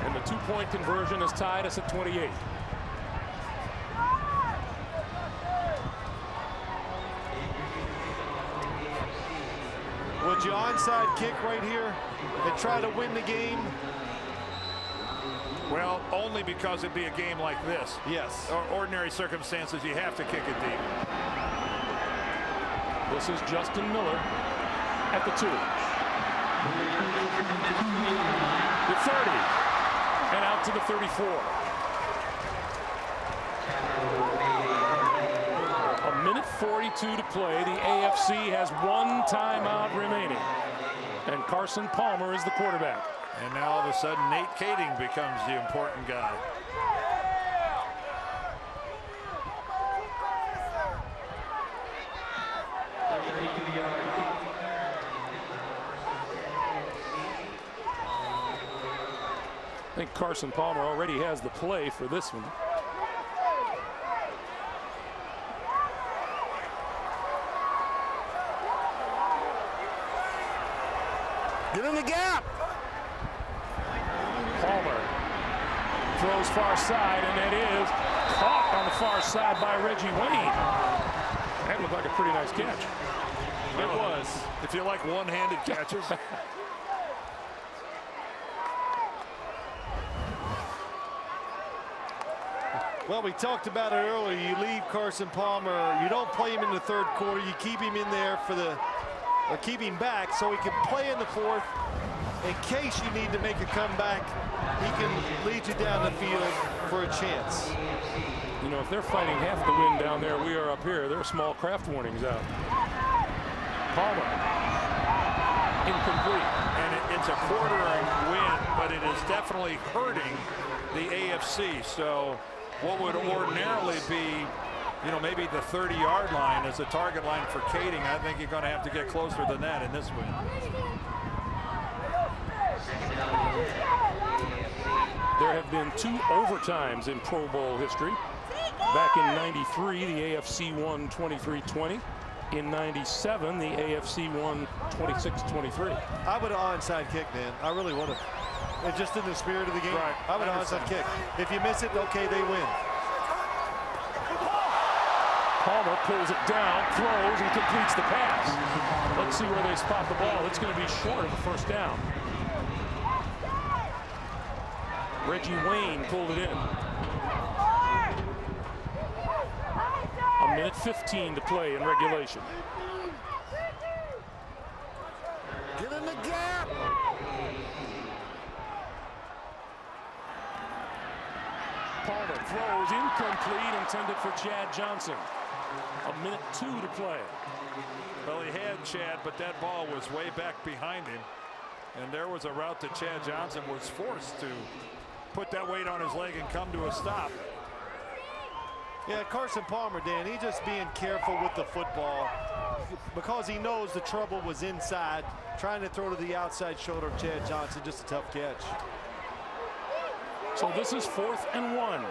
And the two-point conversion has tied us at 28. Would you onside kick right here and try to win the game? Well, only because it'd be a game like this. Yes. Or ordinary circumstances, you have to kick it deep. This is Justin Miller at the 2. The 30. And out to the 34. A minute 42 to play. The AFC has one timeout remaining. And Carson Palmer is the quarterback. And now all of a sudden, Nate Kading becomes the important guy. I think Carson Palmer already has the play for this one. Get in the gap. Palmer throws far side, and it is caught on the far side by Reggie Wayne. That looked like a pretty nice catch. It was. If you like one-handed catches. Well, we talked about it earlier. You leave Carson Palmer. You don't play him in the third quarter. You keep him in there for the, or keep him back so he can play in the fourth. In case you need to make a comeback, he can lead you down the field for a chance. You know, if they're fighting half the win down there, we are up here. There are small craft warnings out. Palmer. Incomplete. And it's a quartering win, but it is definitely hurting the AFC. So what would ordinarily be, you know, maybe the 30-yard line as a target line for Kading, I think you're going to have to get closer than that in this win. There have been 2 overtimes in Pro Bowl history. Back in '93, the AFC won 23-20. In '97, the AFC won 26-23. I would have onside kicked, man. I really would have. And just in the spirit of the game, Right. I would have onside kick. If you miss it, okay, they win. Palmer pulls it down, throws, and completes the pass. Let's see where they spot the ball. It's going to be short of the first down. Reggie Wayne pulled it in. A minute 15 to play in regulation. Get in the gap. Palmer throws incomplete, intended for Chad Johnson. A minute 2 to play. Well, he had Chad, but that ball was way back behind him. And there was a route that Chad Johnson was forced to put that weight on his leg and come to a stop. Yeah, Carson Palmer, Dan, he's just being careful with the football because he knows the trouble was inside, trying to throw to the outside shoulder of Chad Johnson. Just a tough catch. So this is 4th and 1.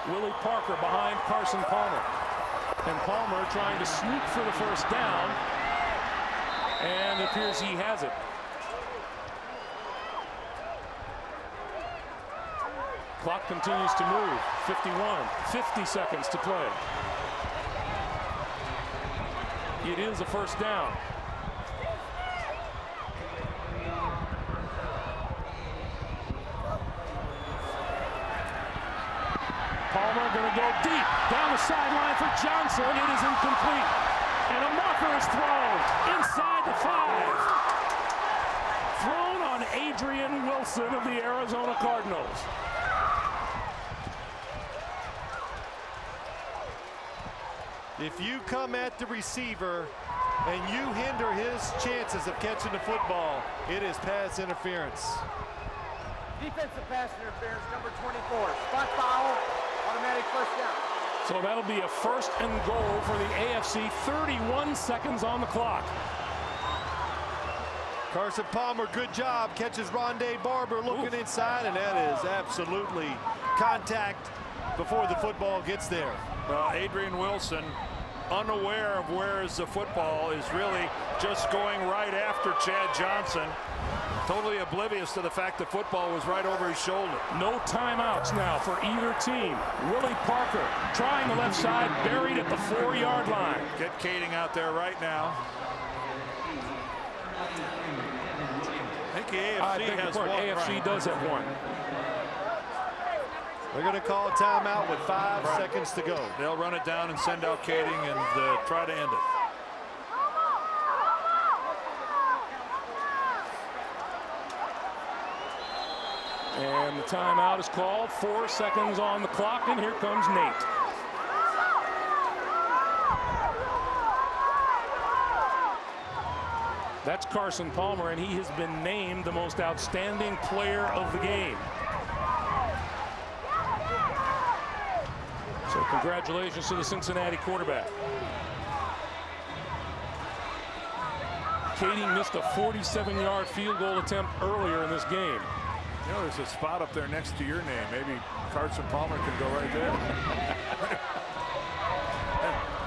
Willie Parker behind Carson Palmer. And Palmer trying to sneak for the first down. And it appears he has it. Clock continues to move. 51, 50 seconds to play. It is a first down. Palmer going to go deep down the sideline for Johnson. It is incomplete. And a marker is thrown inside the 5. Thrown on Adrian Wilson of the Arizona Cardinals. If you come at the receiver and you hinder his chances of catching the football, it is pass interference. Defensive pass interference, number 24. Spot foul, automatic first down. So that'll be a 1st and goal for the AFC. 31 seconds on the clock. Carson Palmer, good job. Catches Rondé Barber looking inside, and that is absolutely contact before the football gets there. Adrian Wilson, unaware of where is the football, is really just going right after Chad Johnson. Totally oblivious to the fact that football was right over his shoulder. No timeouts now for either team. Willie Parker trying the left side, buried at the 4-yard line. Get Kading out there right now. I think the AFC has one. AFC does have one. They're going to call a timeout with 5 seconds to go. They'll run it down and send out Kading and try to end it. And the timeout is called. 4 seconds on the clock, and here comes Nate. That's Carson Palmer, and he has been named the most outstanding player of the game. So congratulations to the Cincinnati quarterback. Kading missed a 47-yard field goal attempt earlier in this game. You know, there's a spot up there next to your name. Maybe Carson Palmer can go right there.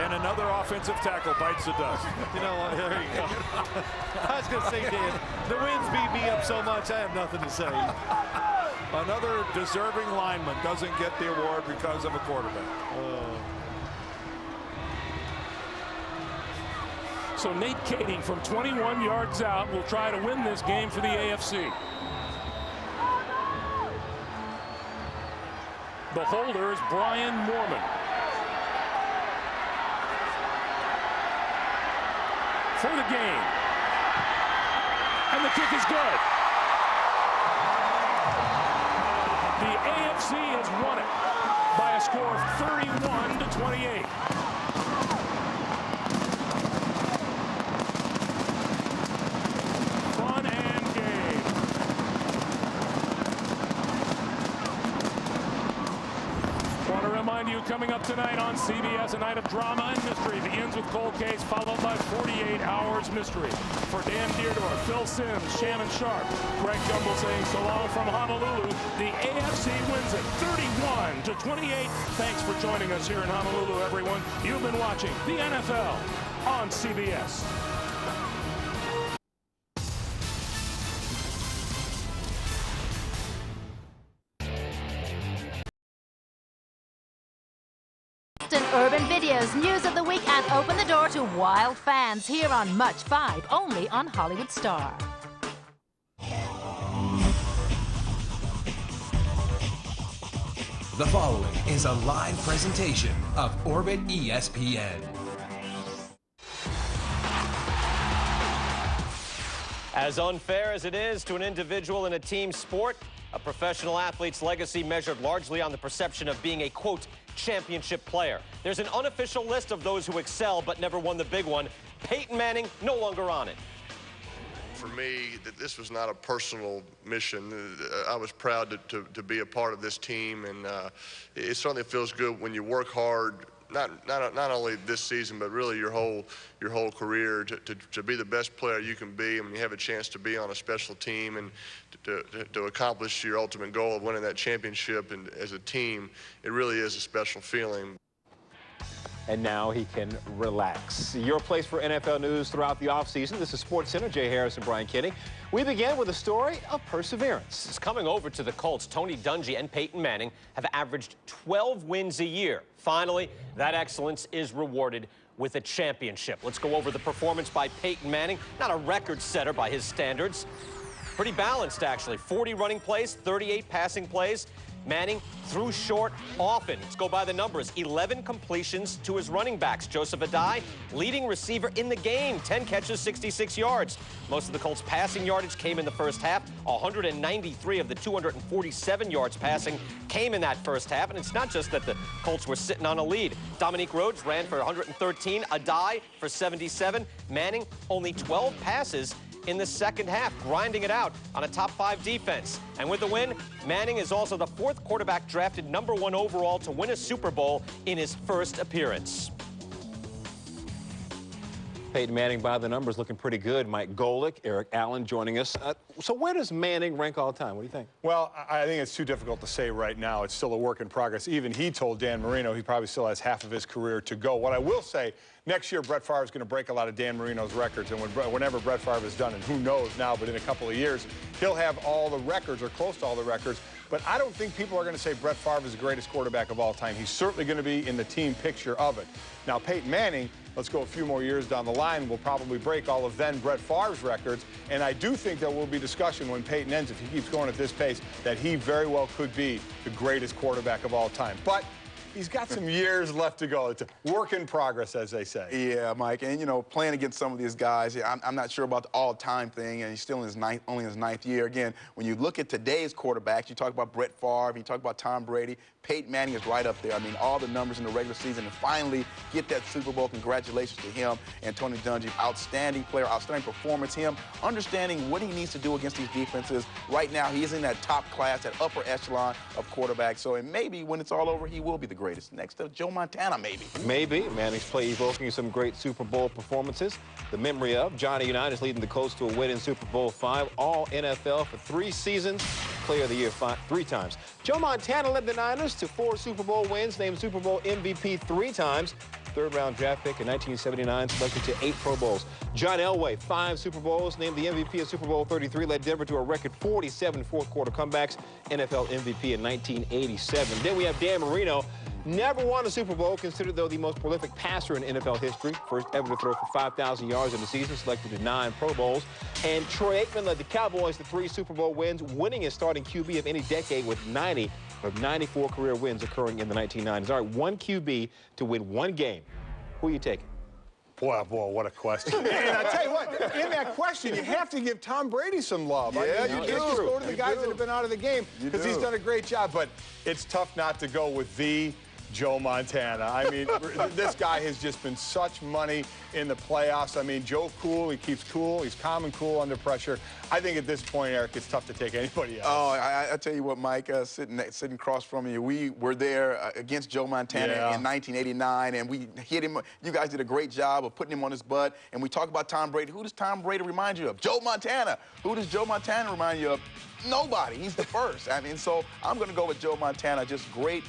And another offensive tackle bites the dust. You know what? There you go. I was going to say, Dan, the winds beat me up so much, I have nothing to say. Another deserving lineman doesn't get the award because of a quarterback. So Nate Kading from 21 yards out will try to win this game for the AFC. The holder is Brian Mormon. For the game. And the kick is good. The AFC has won it by a score of 31-28. Fun and game. Want to remind you, coming up tonight on CBS, a night of drama and mystery begins with Cold Case, followed by 48 Hours Mystery. For Dan Deardorff, Phil Simms, Shannon Sharp, Greg Gumbel saying so long from Honolulu. The AFC wins it 31-28. Thanks for joining us here in Honolulu, everyone. You've been watching the NFL on CBS. Urban Videos, news of the week, and open the door to wild fans here on Much 5, only on Hollywood Star. The following is a live presentation of Orbit ESPN. As unfair as it is to an individual in a team sport, a professional athlete's legacy measured largely on the perception of being a, quote, championship player. There's an unofficial list of those who excel but never won the big one. Peyton Manning no longer on it. For me, this was not a personal mission. I was proud to be a part of this team, and it certainly feels good when you work hard, not only this season, but really your whole career to be the best player you can be, and when you have a chance to be on a special team and to accomplish your ultimate goal of winning that championship, and as a team, it really is a special feeling. And now he can relax. Your place for NFL news throughout the offseason. This is SportsCenter. Jay Harris and Brian Kinney. We begin with a story of perseverance. It's coming over to the Colts. Tony Dungy and Peyton Manning have averaged 12 wins a year. Finally, that excellence is rewarded with a championship. Let's go over the performance by Peyton Manning. Not a record setter by his standards. Pretty balanced, actually. 40 running plays, 38 passing plays. Manning threw short often. Let's go by the numbers. 11 completions to his running backs. Joseph Adai, leading receiver in the game. 10 catches, 66 yards. Most of the Colts' passing yardage came in the first half. 193 of the 247 yards passing came in that first half. And it's not just that the Colts were sitting on a lead. Dominique Rhodes ran for 113. Adai for 77. Manning only 12 passes in the second half, grinding it out on a top-5 defense. And with the win, Manning is also the 4th quarterback drafted #1 overall to win a Super Bowl in his first appearance. Peyton Manning by the numbers looking pretty good. Mike Golick, Eric Allen joining us. So where does Manning rank all time? What do you think? Well, I think it's too difficult to say right now. It's still a work in progress. Even he told Dan Marino he probably still has half of his career to go. What I will say, next year Brett Favre is going to break a lot of Dan Marino's records. And whenever Brett Favre is done, and who knows now, but in a couple of years, he'll have all the records or close to all the records. But I don't think people are going to say Brett Favre is the greatest quarterback of all time. He's certainly going to be in the team picture of it. Now, Peyton Manning, let's go a few more years down the line, will probably break all of then Brett Favre's records. And I do think there will be discussion when Peyton ends, if he keeps going at this pace, that he very well could be the greatest quarterback of all time. But he's got some years left to go. It's a work in progress, as they say. Yeah, Mike. And, you know, playing against some of these guys, I'm not sure about the all-time thing, and he's still in his only his ninth year. Again, when you look at today's quarterbacks, you talk about Brett Favre, you talk about Tom Brady, Peyton Manning is right up there. I mean, all the numbers in the regular season, and finally get that Super Bowl. Congratulations to him and Tony Dungy. Outstanding player, outstanding performance. Him understanding what he needs to do against these defenses. Right now, he is in that top class, that upper echelon of quarterbacks. So, and maybe when it's all over, he will be the greatest. Next to Joe Montana, maybe. Maybe. Manning's play evoking some great Super Bowl performances. The memory of Johnny Unitas leading the Colts to a win in Super Bowl V. All NFL for 3 seasons. Player of the Year 3 times. Joe Montana led the Niners to 4 Super Bowl wins, named Super Bowl MVP 3 times. Third-round draft pick in 1979, selected to 8 Pro Bowls. John Elway, 5 Super Bowls, named the MVP of Super Bowl 33, led Denver to a record 47 fourth-quarter comebacks. NFL MVP in 1987. Then we have Dan Marino. Never won a Super Bowl, considered, though, the most prolific passer in NFL history. First ever to throw for 5,000 yards in the season, selected to 9 Pro Bowls. And Troy Aikman led the Cowboys to 3 Super Bowl wins, winning his starting QB of any decade with 90 of 94 career wins occurring in the 1990s. All right, 1 QB to win 1 game. Who are you taking? Boy, what a question. And I tell you what, in that question, you have to give Tom Brady some love. Yeah, I mean, you can't just go to the guys that have been out of the game, because he's done a great job. But it's tough not to go with the Joe Montana. I mean, this guy has just been such money in the playoffs. I mean, Joe Cool, he keeps cool. He's calm and cool under pressure. I think at this point, Eric, it's tough to take anybody else. Oh, I tell you what, Mike, sitting across from you, we were there against Joe Montana in 1989, and we hit him. You guys did a great job of putting him on his butt. And we talk about Tom Brady. Who does Tom Brady remind you of? Joe Montana. Who does Joe Montana remind you of? Nobody. He's the first. I mean, so I'm going to go with Joe Montana. Just great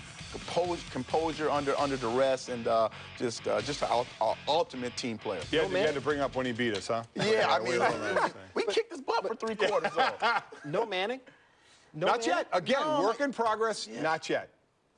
composure under duress, and just an ultimate team player. You had to bring up when he beat us, huh? Yeah, I mean, we kicked his butt for 3 quarters, though. No Manning? No Not Manning? yet. Again, No, work in progress, not yet.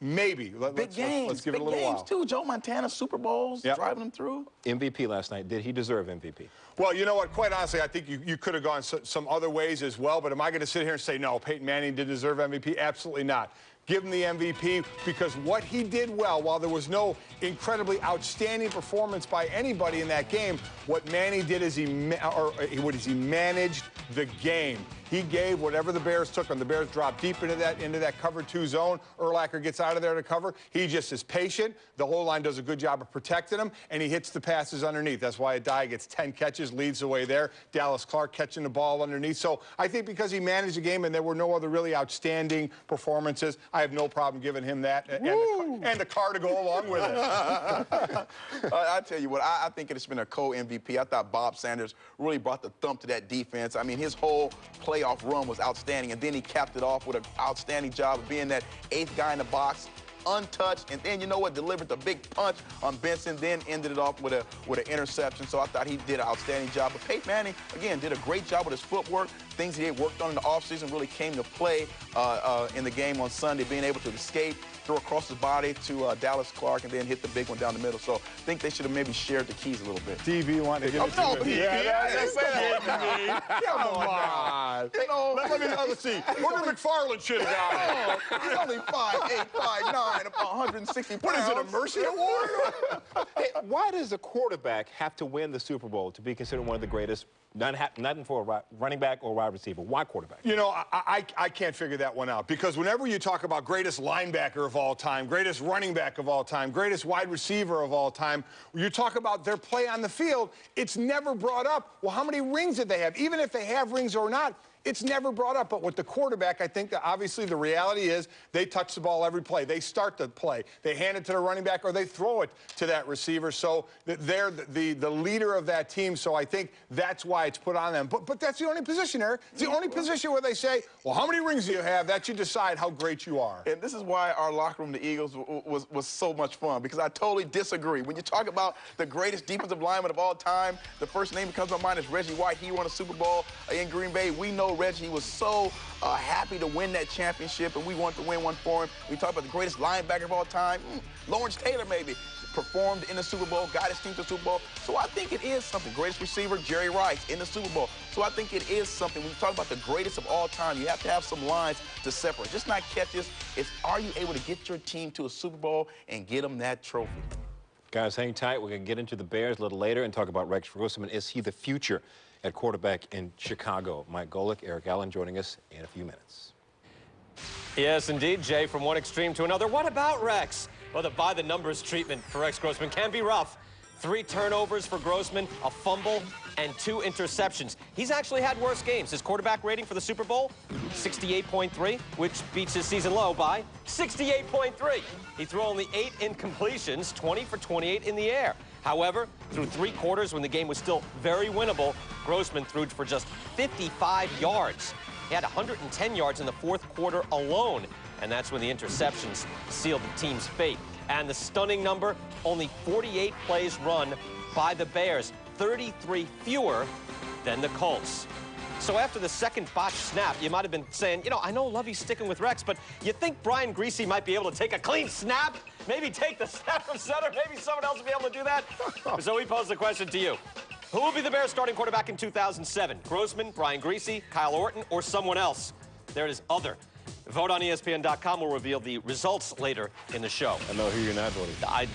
Maybe. Big games. Let's give it a little big games, while. too. Joe Montana, Super Bowls, driving them through. MVP last night. Did he deserve MVP? Well, you know what? Quite honestly, I think you could have gone some other ways as well. But am I going to sit here and say, no, Peyton Manning did deserve MVP? Absolutely not. Give him the MVP, because what he did well, while there was no incredibly outstanding performance by anybody in that game, what Manning did is he managed the game. He gave whatever the Bears took when the Bears dropped deep into that cover 2 zone. Urlacher gets out of there to cover. He just is patient. The whole line does a good job of protecting him, and he hits the passes underneath. That's why Adai gets 10 catches, leads the way there. Dallas Clark catching the ball underneath. So I think because he managed the game and there were no other really outstanding performances, I have no problem giving him that and the car to go along with it. I tell you what, I think it's been a co-MVP. I thought Bob Sanders really brought the thump to that defense. I mean, his whole playoff run was outstanding, and then he capped it off with an outstanding job of being that 8th guy in the box, untouched, and then, you know what, delivered the big punch on Benson, then ended it off with an interception. So I thought he did an outstanding job. But Peyton Manning, again, did a great job with his footwork. Things he had worked on in the offseason really came to play in the game on Sunday, being able to escape, throw across his body to Dallas Clark, and then hit the big one down the middle. So I think they should have maybe shared the keys a little bit. DB wanted to give it to him. Come on. You know, Let's see. Wonder McFarland should have got it. He's only 5'8", 5'9", about 160 pounds. What is it, a mercy award? Hey, why does a quarterback have to win the Super Bowl to be considered one of the greatest? Nothing for a running back or wide receiver. Why quarterback? You know, I can't figure that one out, because whenever you talk about greatest linebacker of all time, greatest running back of all time, greatest wide receiver of all time, you talk about their play on the field, it's never brought up, well, how many rings did they have? Even if they have rings or not, It's never brought up. But with the quarterback, I think that obviously the reality is they touch the ball every play. They start the play. They hand it to the running back or they throw it to that receiver. So they're the leader of that team. So I think that's why it's put on them. But that's the only position, Eric. It's the only position where they say, well, how many rings do you have? That you decide how great you are. And this is why our locker room, the Eagles, was so much fun, because I totally disagree. When you talk about the greatest defensive lineman of all time, the first name that comes to mind is Reggie White. He won a Super Bowl in Green Bay. We know Reggie was so happy to win that championship, and we wanted to win one for him. We talk about the greatest linebacker of all time, Lawrence Taylor maybe, performed in the Super Bowl, got his team to the Super Bowl. So I think it is something. Greatest receiver, Jerry Rice, in the Super Bowl. So I think it is something. When you talk about the greatest of all time, you have to have some lines to separate. Just not catches. It's, are you able to get your team to a Super Bowl and get them that trophy? Guys, hang tight. We're going to get into the Bears a little later and talk about Rex Grossman. Is he the future at quarterback in Chicago? Mike Golick, Eric Allen joining us in a few minutes. Yes, indeed, Jay, from one extreme to another. What about Rex? Well, the by-the-numbers treatment for Rex Grossman can be rough. 3 turnovers for Grossman, a fumble, and 2 interceptions. He's actually had worse games. His quarterback rating for the Super Bowl, 68.3, which beats his season low by 68.3. He threw only 8 incompletions, 20 for 28 in the air. However, through 3 quarters, when the game was still very winnable, Grossman threw for just 55 yards. He had 110 yards in the 4th quarter alone, and that's when the interceptions sealed the team's fate. And the stunning number, only 48 plays run by the Bears, 33 fewer than the Colts. So after the second botched snap, you might have been saying, you know, I know Lovey's sticking with Rex, but you think Brian Greasy might be able to take a clean snap? Maybe take the snap from center? Maybe someone else will be able to do that? So we pose the question to you. Who will be the Bears starting quarterback in 2007? Grossman, Brian Greasy, Kyle Orton, or someone else? There it is, other. Vote on ESPN.com will reveal the results later in the show. I know who you're not voting. I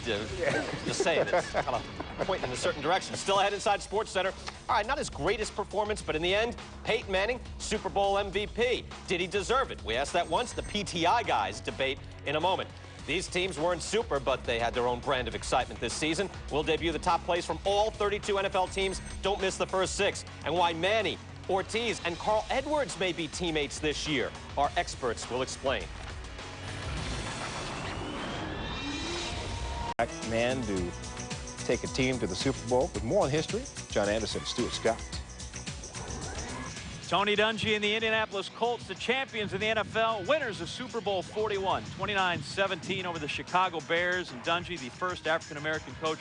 just saying it's kind of pointing in a certain direction. Still ahead inside Sports Center. All right, not his greatest performance, but in the end, Peyton Manning, Super Bowl MVP. Did he deserve it? We asked that once. The PTI guys debate in a moment. These teams weren't super, but they had their own brand of excitement this season. We'll debut the top plays from all 32 NFL teams. Don't miss the first 6. And why Manny, Ortiz, and Carl Edwards may be teammates this year. Our experts will explain. Man to take a team to the Super Bowl. With more on history, John Anderson, Stuart Scott. Tony Dungy and the Indianapolis Colts, the champions in the NFL, winners of Super Bowl 41, 29-17 over the Chicago Bears. And Dungy, the first African-American coach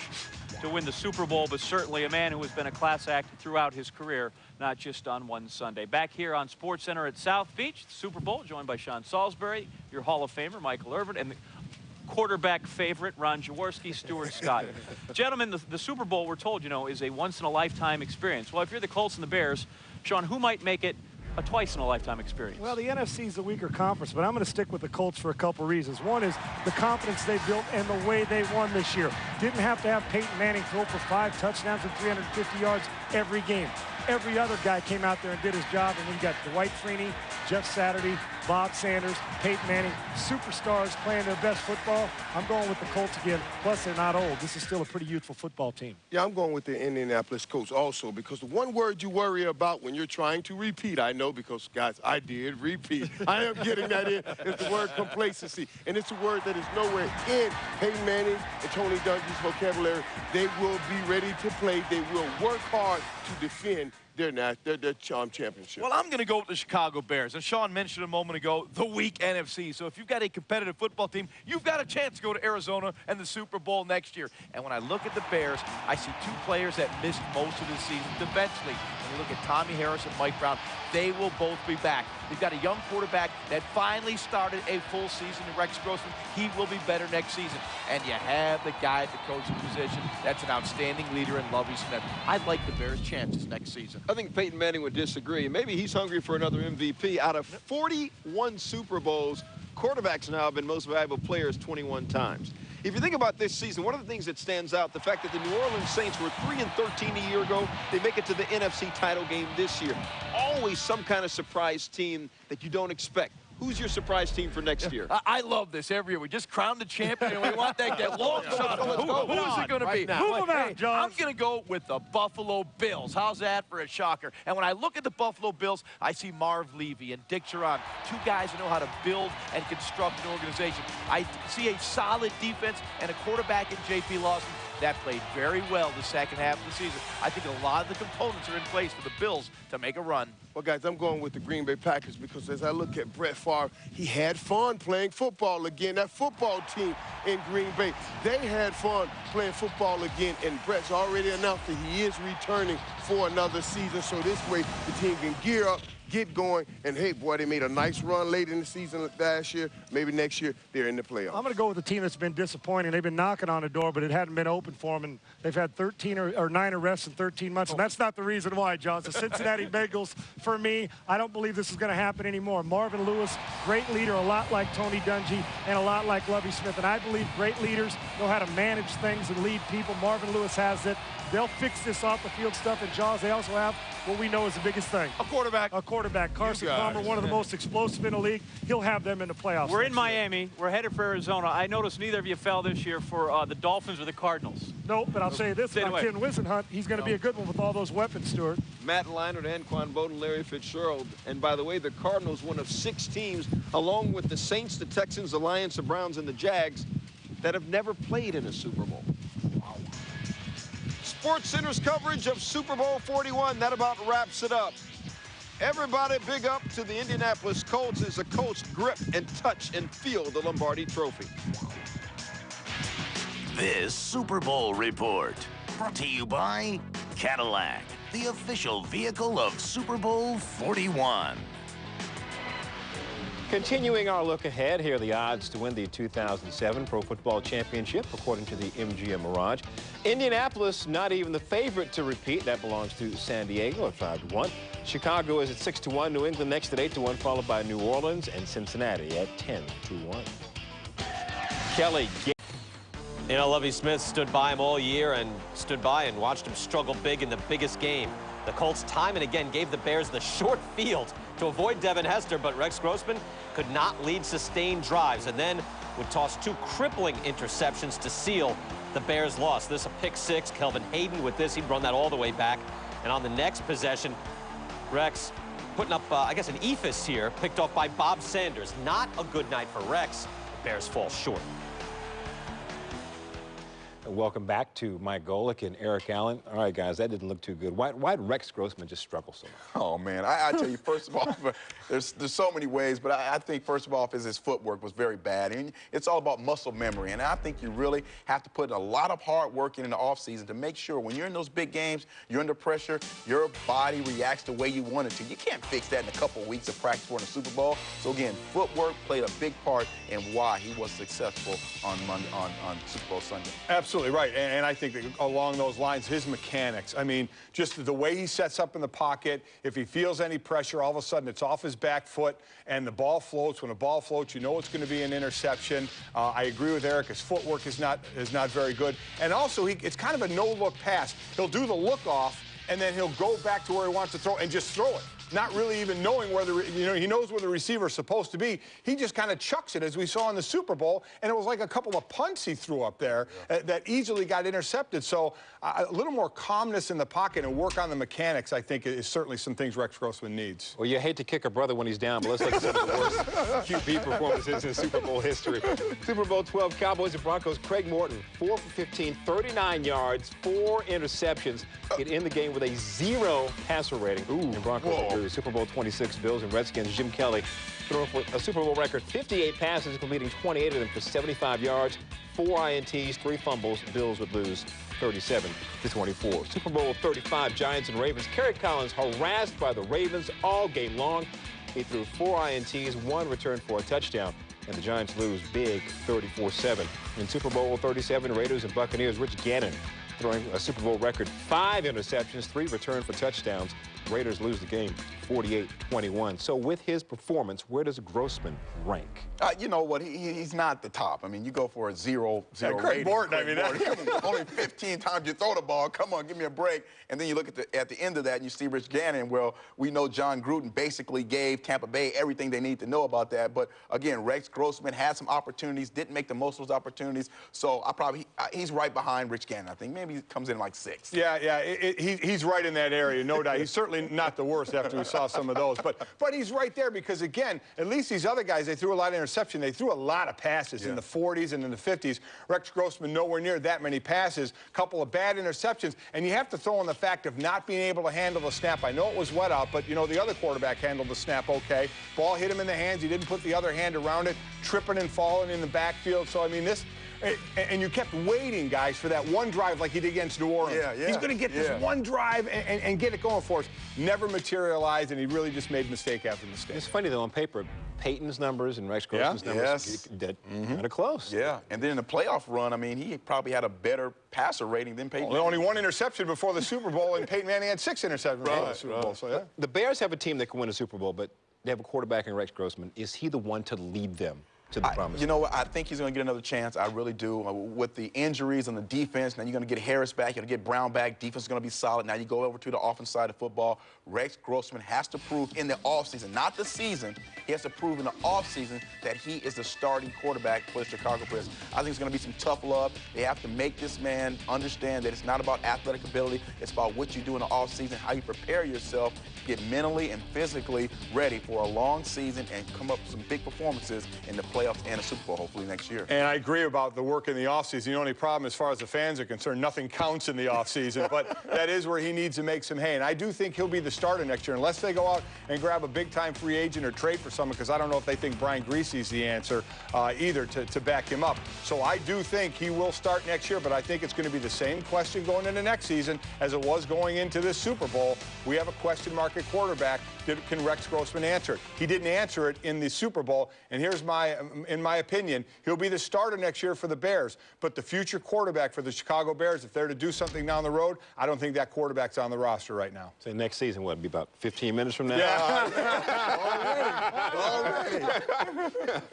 to win the Super Bowl, but certainly a man who has been a class act throughout his career, not just on one Sunday. Back here on SportsCenter at South Beach, the Super Bowl, joined by Sean Salisbury, your Hall of Famer, Michael Irvin, and the quarterback favorite, Ron Jaworski, Stuart Scott. Gentlemen, the Super Bowl, we're told, you know, is a once-in-a-lifetime experience. Well, if you're the Colts and the Bears, Sean, who might make it a twice-in-a-lifetime experience? Well, the NFC is a weaker conference, but I'm going to stick with the Colts for a couple reasons. One is the confidence they built and the way they won this year. Didn't have to have Peyton Manning throw for 5 touchdowns and 350 yards every game. Every other guy came out there and did his job, and we got Dwight Freeney, Jeff Saturday, Bob Sanders, Peyton Manning, superstars playing their best football. I'm going with the Colts again. Plus, they're not old. This is still a pretty youthful football team. Yeah, I'm going with the Indianapolis Colts also, because the one word you worry about when you're trying to repeat, I know because, guys, I did repeat. I am getting that in, is the word complacency. And it's a word that is nowhere in Peyton Manning and Tony Dungy's vocabulary. They will be ready to play. They will work hard to defend their championship. Well, I'm going to go with the Chicago Bears. And Sean mentioned a moment ago, the weak NFC. So if you've got a competitive football team, you've got a chance to go to Arizona and the Super Bowl next year. And when I look at the Bears, I see 2 players that missed most of the season defensively. When you look at Tommy Harris and Mike Brown, they will both be back. They've got a young quarterback that finally started a full season in Rex Grossman. He will be better next season. And you have the guy at the coaching position that's an outstanding leader in Lovie Smith. I like the Bears' chances next season. I think Peyton Manning would disagree. Maybe he's hungry for another MVP. Out of 41 Super Bowls, quarterbacks now have been most valuable players 21 times. If you think about this season, one of the things that stands out, the fact that the New Orleans Saints were 3-13 a year ago, they make it to the NFC title game this year. Always some kind of surprise team that you don't expect. who's your surprise team for next year? I love this every year. We just crowned the champion, and we want that long shot. Who's it going to be? Move them out, John. I'm going to go with the Buffalo Bills. How's that for a shocker? And when I look at the Buffalo Bills, I see Marv Levy and Dick Geron, two guys who know how to build and construct an organization. I see a solid defense and a quarterback in J.P. Lawson that played very well the second half of the season. I think a lot of the components are in place for the Bills to make a run. Well, guys, I'm going with the Green Bay Packers because as I look at Brett Favre, he had fun playing football again. That football team in Green Bay, they had fun playing football again, and Brett's already announced that he is returning for another season, so this way the team can gear up, get going, and hey, boy, they made a nice run late in the season last year. Maybe next year they're in the playoffs. I'm going to go with a team that's been disappointing. They've been knocking on the door, but it hadn't been open for them, and they've had 13 or 9 arrests in 13 months, and that's not the reason why, John. The Cincinnati Bengals, for me, I don't believe this is going to happen anymore. Marvin Lewis, great leader, a lot like Tony Dungy, and a lot like Lovie Smith, and I believe great leaders know how to manage things and lead people. Marvin Lewis has it. They'll fix this off the field stuff, and Jaws, they also have what we know is the biggest thing. A quarterback. A quarterback. Carson Palmer, one of the most explosive in the league. He'll have them in the playoffs. We're in Miami. We're headed for Arizona. I noticed neither of you fell this year for the Dolphins or the Cardinals. Nope, but I'll say this about Ken Wisenhunt. He's going to be a good one with all those weapons, Stuart. Matt Leinart, Anquan Bowden, Larry Fitzgerald. And by the way, the Cardinals, one of 6 teams, along with the Saints, the Texans, the Lions, the Browns, and the Jags, that have never played in a Super Bowl. SportsCenter's coverage of Super Bowl 41, that about wraps it up. Everybody big up to the Indianapolis Colts as the Colts grip and touch and feel the Lombardi Trophy. This Super Bowl report brought to you by Cadillac, the official vehicle of Super Bowl 41. Continuing our look ahead, here are the odds to win the 2007 Pro Football Championship, according to the MGM Mirage. Indianapolis, not even the favorite to repeat. That belongs to San Diego at 5-1. Chicago is at 6-1. New England next at 8-1, followed by New Orleans and Cincinnati at 10-1. Kelly. You know, Lovie Smith stood by him all year and watched him struggle big in the biggest game. The Colts time and again gave the Bears the short field to avoid Devin Hester, but Rex Grossman could not lead sustained drives and then would toss 2 crippling interceptions to seal the Bears' loss. This a pick 6. Kelvin Hayden with this, he'd run that all the way back. And on the next possession, Rex putting up, I guess, an ephus here, picked off by Bob Sanders. Not a good night for Rex. The Bears fall short. Welcome back to Mike Golick and Eric Allen. All right, guys, that didn't look too good. Why'd Rex Grossman just struggle so much? Oh, man, I tell you, first of all, there's so many ways, but I think, first of all, his footwork was very bad. And it's all about muscle memory, and I think you really have to put a lot of hard work in the offseason to make sure when you're in those big games, you're under pressure, your body reacts the way you want it to. You can't fix that in a couple of weeks of practice for the Super Bowl. So, again, footwork played a big part in why he was successful on Super Bowl Sunday. Absolutely right, and I think that along those lines, his mechanics, I mean, just the way he sets up in the pocket, if he feels any pressure, all of a sudden it's off his back foot and the ball floats. When the ball floats, you know it's going to be an interception. I agree with Eric, his footwork is not very good. And also, it's kind of a no-look pass. He'll do the look-off, and then he'll go back to where he wants to throw and just throw it. Not really even knowing where he knows where the receiver's supposed to be. He just kind of chucks it, as we saw in the Super Bowl, and it was like a couple of punts he threw up there that easily got intercepted. So a little more calmness in the pocket and work on the mechanics, I think, is certainly some things Rex Grossman needs. Well, you hate to kick a brother when he's down, but let's look at some of the worst QB performances in Super Bowl history. Super Bowl 12, Cowboys and Broncos. Craig Morton, 4 for 15, 39 yards, 4 interceptions. Get in the game with a 0 passer rating. Ooh, and Broncos lose. Super Bowl 26, Bills and Redskins. Jim Kelly throwing for a Super Bowl record 58 passes, completing 28 of them for 75 yards, 4 INTs, 3 fumbles. Bills would lose 37-24. Super Bowl 35, Giants and Ravens. Kerry Collins harassed by the Ravens all game long. He threw 4 INTs, 1 return for a touchdown, and the Giants lose big 34-7. In Super Bowl 37, Raiders and Buccaneers, Rich Gannon throwing a Super Bowl record 5 interceptions, 3 returned for touchdowns. Raiders lose the game 48-21. So with his performance, where does Grossman rank? You know what? He's not the top. I mean, you go for a 0-0 Craig rating. Morton, I mean, only 15 times you throw the ball. Come on, give me a break. And then you look at the end of that and you see Rich Gannon. Well, we know John Gruden basically gave Tampa Bay everything they need to know about that. But again, Rex Grossman had some opportunities, didn't make the most of those opportunities. So he's right behind Rich Gannon. I think maybe he comes in like 6. Yeah, he's right in that area, no doubt. He's certainly not the worst after we saw some of those. But he's right there because, again, at least these other guys, they threw a lot of interception. They threw a lot of passes in the 40s and in the 50s. Rex Grossman nowhere near that many passes, couple of bad interceptions. And you have to throw in the fact of not being able to handle the snap. I know it was wet out, but, you know, the other quarterback handled the snap okay. Ball hit him in the hands. He didn't put the other hand around it, tripping and falling in the backfield. So, I mean, and you kept waiting, guys, for that one drive like he did against New Orleans. He's going to get this one drive and get it going for us. Never materialized, and he really just made mistake after mistake. It's funny, though, on paper, Peyton's numbers and Rex Grossman's numbers kind of close. Yeah, and then in the playoff run, I mean, he probably had a better passer rating than Peyton. Well, only 1 interception before the Super Bowl, and Peyton Manning had 6 interceptions before the Super Bowl. So, yeah. The Bears have a team that can win a Super Bowl, but they have a quarterback in Rex Grossman. Is he the one to lead them to the promise? You know what? I think he's going to get another chance. I really do. With the injuries on the defense, now you're going to get Harris back. You're going to get Brown back. Defense is going to be solid. Now you go over to the offense side of football. Rex Grossman has to prove in the offseason, not the season. He has to prove in the offseason that he is the starting quarterback for the Chicago Bears. I think it's going to be some tough love. They have to make this man understand that it's not about athletic ability. It's about what you do in the offseason, how you prepare yourself, get mentally and physically ready for a long season and come up with some big performances in the playoffs and the Super Bowl, hopefully next year. And I agree about the work in the offseason. The only problem, as far as the fans are concerned, nothing counts in the offseason. But that is where he needs to make some hay. And I do think he'll be the starter next year, unless they go out and grab a big-time free agent or trade for someone, because I don't know if they think Brian Griese's the answer either to back him up. So I do think he will start next year, but I think it's going to be the same question going into next season as it was going into this Super Bowl. We have a question mark at quarterback. Can Rex Grossman answer it? He didn't answer it in the Super Bowl, and here's in my opinion, he'll be the starter next year for the Bears. But the future quarterback for the Chicago Bears, if they're to do something down the road, I don't think that quarterback's on the roster right now. So next season, what, be about 15 minutes from now? Yeah. Already.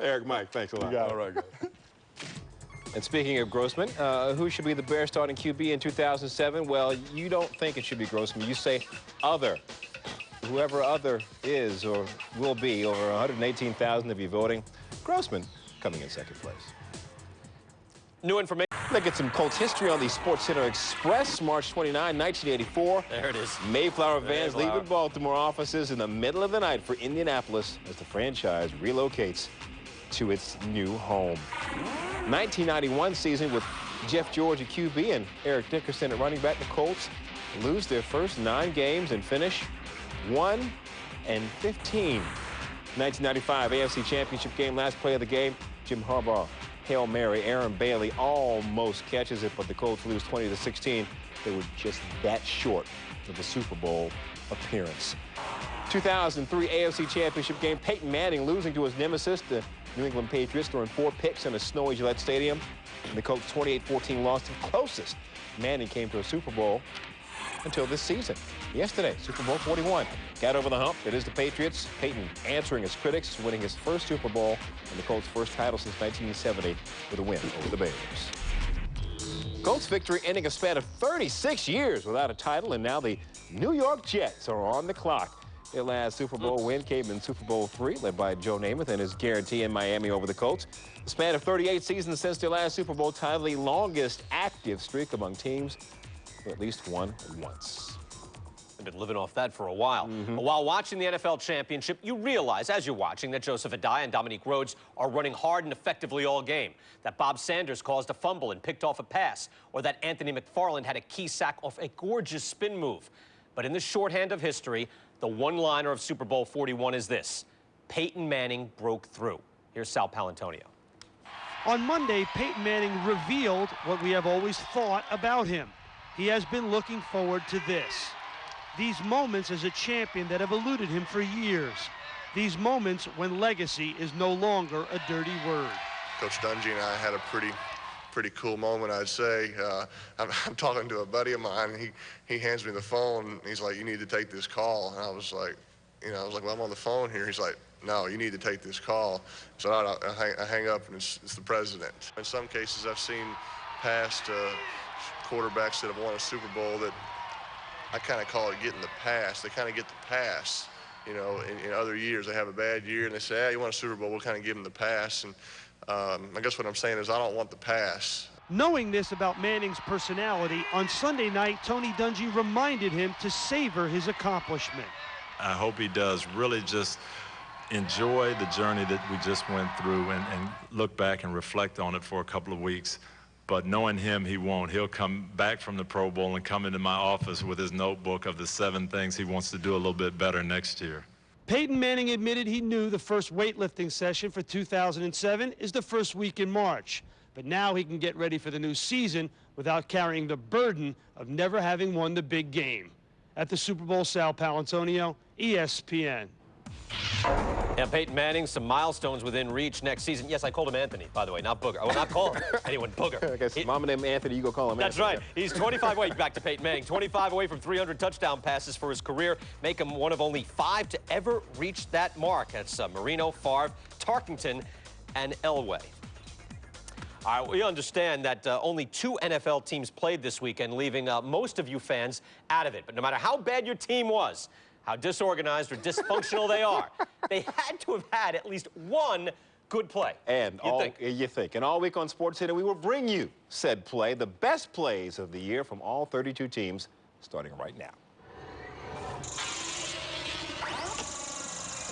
Eric, Mike, thanks a lot. All right, guys. And speaking of Grossman, who should be the Bears starting QB in 2007? Well, you don't think it should be Grossman. You say other. Whoever other is or will be, over 118,000 of you voting. Grossman coming in second place. New information. Look at some Colts history on the Sports Center Express, March 29, 1984. There it is. Mayflower vans leaving Baltimore offices in the middle of the night for Indianapolis as the franchise relocates to its new home. 1991 season with Jeff George at QB and Eric Dickerson at running back. The Colts lose their first 9 games and finish 1-15. 1995 AFC Championship game, last play of the game, Jim Harbaugh, Hail Mary, Aaron Bailey almost catches it, but the Colts lose 20-16. They were just that short of a Super Bowl appearance. 2003 AFC Championship game, Peyton Manning losing to his nemesis, the New England Patriots, throwing 4 picks in a snowy Gillette Stadium. And the Colts 28-14 lost, the closest Manning came to a Super Bowl until this season. Yesterday, Super Bowl 41. Got over the hump. It is the Patriots. Peyton answering his critics, winning his first Super Bowl and the Colts' first title since 1970 with a win over the Bears. Colts victory ending a span of 36 years without a title, and now the New York Jets are on the clock. Their last Super Bowl win came in Super Bowl III, led by Joe Namath and his guarantee in Miami over the Colts. The span of 38 seasons since their last Super Bowl title, the longest active streak among teams who at least won once. I've been living off that for a while. But while watching the NFL Championship, you realize, as you're watching, that Joseph Adai and Dominique Rhodes are running hard and effectively all game, that Bob Sanders caused a fumble and picked off a pass, or that Anthony McFarland had a key sack off a gorgeous spin move. But in the shorthand of history, the one-liner of Super Bowl 41 is this: Peyton Manning broke through. Here's Sal Palantonio. On Monday, Peyton Manning revealed what we have always thought about him. He has been looking forward to this. These moments as a champion that have eluded him for years. These moments when legacy is no longer a dirty word. Coach Dungy and I had a pretty pretty cool moment, I'd say. I'm talking to a buddy of mine, and he hands me the phone. He's like, "You need to take this call." And I was like, well, I'm on the phone here. He's like, "No, you need to take this call." So I hang up, and it's the president. In some cases, I've seen past quarterbacks that have won a Super Bowl that I kind of call it getting the pass. They kind of get the pass. You know, in other years, they have a bad year, and they say, "Hey, you won a Super Bowl, we'll kind of give them the pass." And I guess what I'm saying is I don't want the pass. Knowing this about Manning's personality, on Sunday night, Tony Dungy reminded him to savor his accomplishment. I hope he does really just enjoy the journey that we just went through and look back and reflect on it for a couple of weeks. But knowing him, he won't. He'll come back from the Pro Bowl and come into my office with his notebook of the 7 things he wants to do a little bit better next year. Peyton Manning admitted he knew the first weightlifting session for 2007 is the first week in March. But now he can get ready for the new season without carrying the burden of never having won the big game. At the Super Bowl, Sal Palantonio, ESPN. And Peyton Manning, some milestones within reach next season. Yes, I called him Anthony, by the way, not Booger. I will not call anyone Booger. I guess mama named Anthony, you go call him That's Anthony. right. He's 25 away, back to Peyton Manning, 25 away from 300 touchdown passes for his career, make him one of only 5 to ever reach that mark. That's Marino, Favre, Tarkington, and Elway. All right, we understand that only 2 NFL teams played this weekend, leaving most of you fans out of it. But no matter how bad your team was, how disorganized or dysfunctional they are, they had to have had at least one good play. And you think. And all week on SportsCenter, we will bring you said play, the best plays of the year from all 32 teams, starting right now.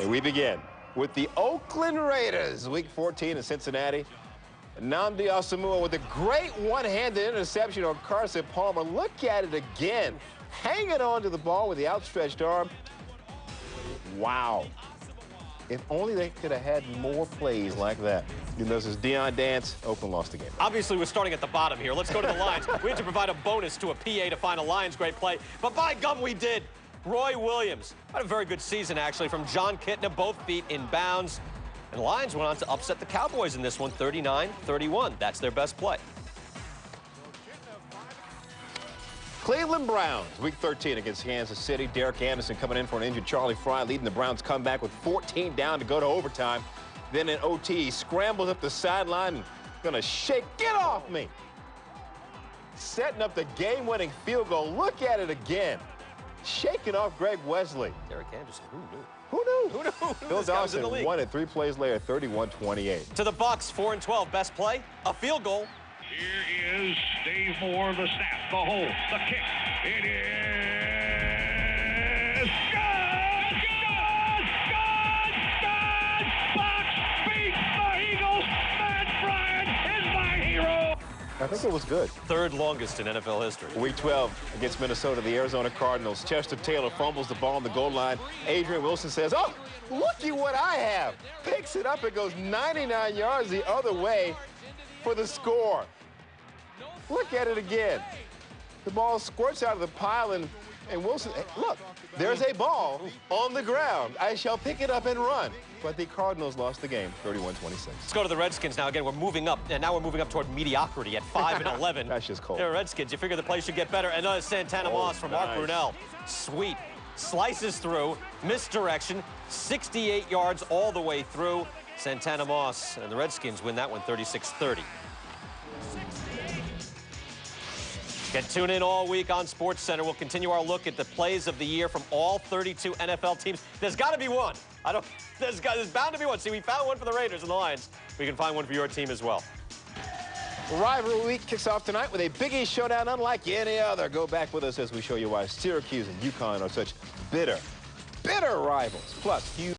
And we begin with the Oakland Raiders, Week 14 in Cincinnati. Nnamdi Asomugha with a great one-handed interception on Carson Palmer. Look at it again. Hanging on to the ball with the outstretched arm. Wow. If only they could have had more plays like that. You know, this is Deion Dance. Oakland lost the game. Obviously, we're starting at the bottom here. Let's go to the Lions. We had to provide a bonus to a PA to find a Lions great play, but by gum, we did. Roy Williams had a very good season, actually, from John Kitna, both feet in bounds. And the Lions went on to upset the Cowboys in this one, 39-31. That's their best play. Cleveland Browns, Week 13 against Kansas City. Derek Anderson coming in for an injured Charlie Fry, leading the Browns comeback with 14 down to go to overtime. Then in OT, he scrambles up the sideline and gonna shake, get off me. Setting up the game-winning field goal. Look at it again. Shaking off Greg Wesley. Derek Anderson, who knew? Who knew? Who knew? Phil Dawson won it 3 plays later, 31-28. To the Bucs, 4-12, best play, a field goal. Here is Dave Moore, the snap, the hold, the kick. It is good! Good! Good! Good! Bucs beat the Eagles! Matt Bryant is my hero! I think it was good. Third longest in NFL history. Week 12 against Minnesota, the Arizona Cardinals. Chester Taylor fumbles the ball on the goal line. Adrian Wilson says, "Oh, looky what I have." Picks it up and goes 99 yards the other way for the score. Look at it again. The ball squirts out of the pile, and Wilson, hey, look, there's a ball on the ground. I shall pick it up and run. But the Cardinals lost the game, 31-26. Let's go to the Redskins now. Again, we're moving up, and now we're moving up toward mediocrity at 5-11. That's just cold. They're Redskins. You figure the play should get better. Another Santana Moss from Mark Brunell. Sweet. Slices through, misdirection, 68 yards all the way through. Santana Moss and the Redskins win that one 36-30. Get tuned in all week on SportsCenter. We'll continue our look at the plays of the year from all 32 NFL teams. There's got to be one. There's bound to be one. See, we found one for the Raiders and the Lions. We can find one for your team as well. Rivalry Week kicks off tonight with a Big East showdown unlike any other. Go back with us as we show you why Syracuse and UConn are such bitter rivals. Plus, huge